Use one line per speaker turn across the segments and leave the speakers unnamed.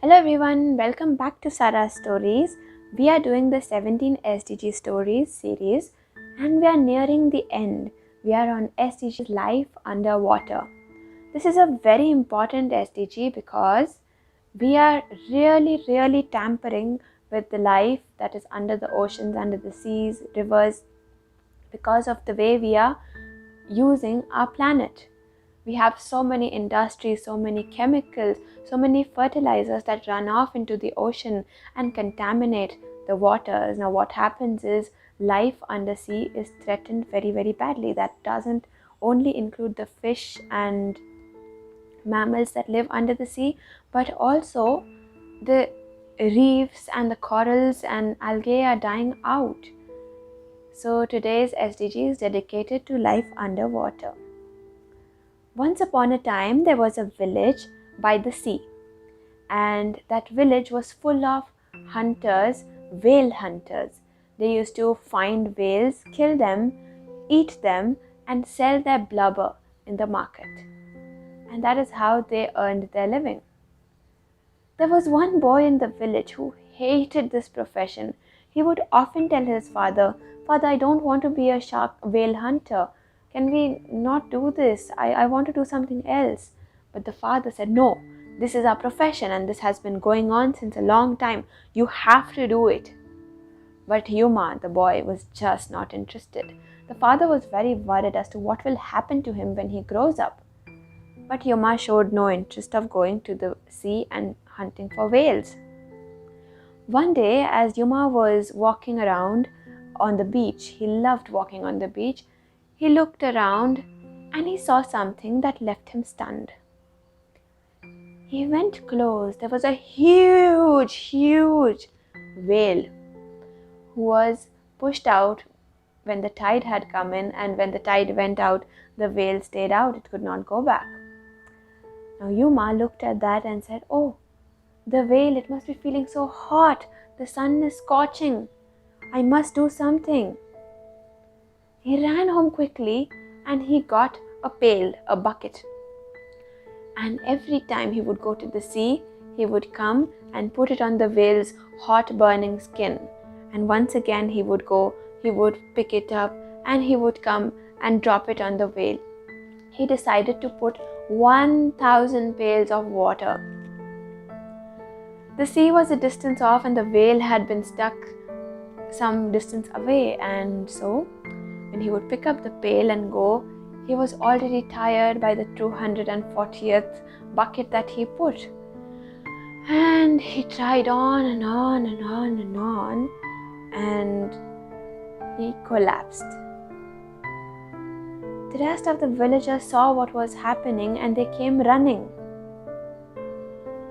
Hello everyone, welcome back to Sara Stories. We are doing the 17 SDG Stories series and we are nearing the end. We are on SDG Life Underwater. This is a very important SDG because we are really tampering with the life that is under the oceans, under the seas, rivers, because of the way we are using our planet. We have so many industries, so many chemicals, so many fertilizers that run off into the ocean and contaminate the waters. Now what happens is life under sea is threatened very badly. That doesn't only include the fish and mammals that live under the sea, but also the reefs and the corals and algae are dying out. So today's SDG is dedicated to life underwater. Once upon a time, there was a village by the sea, and that village was full of hunters, whale hunters. They used to find whales, kill them, eat them, and sell their blubber in the market. And that is how they earned their living. There was one boy in the village who hated this profession. He would often tell his father, "Father, I don't want to be a whale hunter. Can we not do this? I want to do something else." But the father said, "No, this is our profession and this has been going on since a long time. You have to do it." But Yuma, the boy, was just not interested. The father was very worried as to what will happen to him when he grows up. But Yuma showed no interest of going to the sea and hunting for whales. One day, as Yuma was walking around on the beach, he loved walking on the beach, he looked around and he saw something that left him stunned. He went close. There was a huge whale who was pushed out when the tide had come in, and when the tide went out, the whale stayed out. It could not go back. Now Yuma looked at that and said, "Oh, the whale, it must be feeling so hot. The sun is scorching. I must do something." He ran home quickly and he got a pail, a bucket. And every time he would go to the sea, he would come and put it on the whale's hot burning skin. And once again he would go, he would pick it up and he would come and drop it on the whale. He decided to put 1,000 pails of water. The sea was a distance off and the whale had been stuck some distance away, and so when he would pick up the pail and go, he was already tired by the 240th bucket that he put. And he tried on and on and he collapsed. The rest of the villagers saw what was happening and they came running.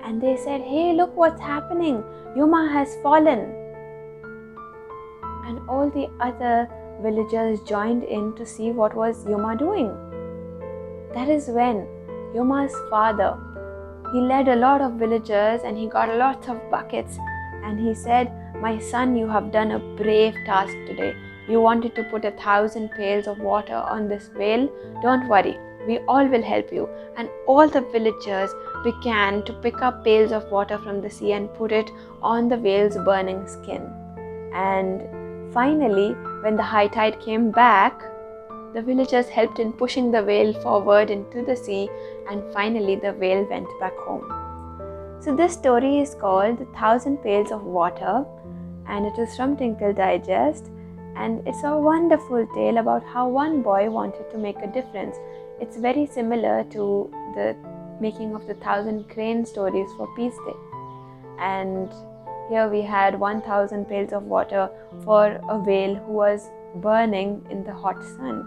And they said, "Hey, look what's happening. Yuma has fallen." And all the other villagers joined in to see what was Yuma doing. That is when Yuma's father, he led a lot of villagers and he got lots of buckets, and he said, "My son, you have done a brave task today. You wanted to put 1,000 pails of water on this whale. Don't worry, we all will help you." And all the villagers began to pick up pails of water from the sea and put it on the whale's burning skin. And finally, when the high tide came back, the villagers helped in pushing the whale forward into the sea, and finally the whale went back home. So this story is called The 1,000 Pails of Water, and it is from Tinkle Digest, and it's a wonderful tale about how one boy wanted to make a difference. It's very similar to the making of the 1,000 crane stories for Peace Day. And here we had 1,000 pails of water for a whale who was burning in the hot sun.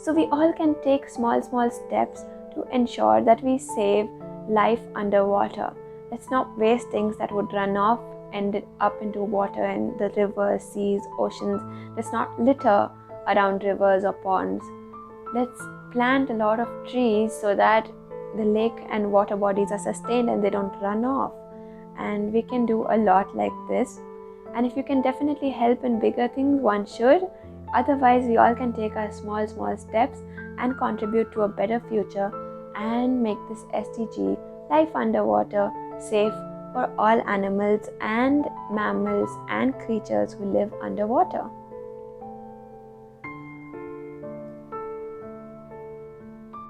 So we all can take small steps to ensure that we save life underwater. Let's not waste things that would run off, end up into water in the rivers, seas, oceans. Let's not litter around rivers or ponds. Let's plant a lot of trees so that the lake and water bodies are sustained and they don't run off. And we can do a lot like this. And if you can definitely help in bigger things, one should. Otherwise, we all can take our small steps and contribute to a better future and make this SDG, life underwater, safe for all animals and mammals and creatures who live underwater.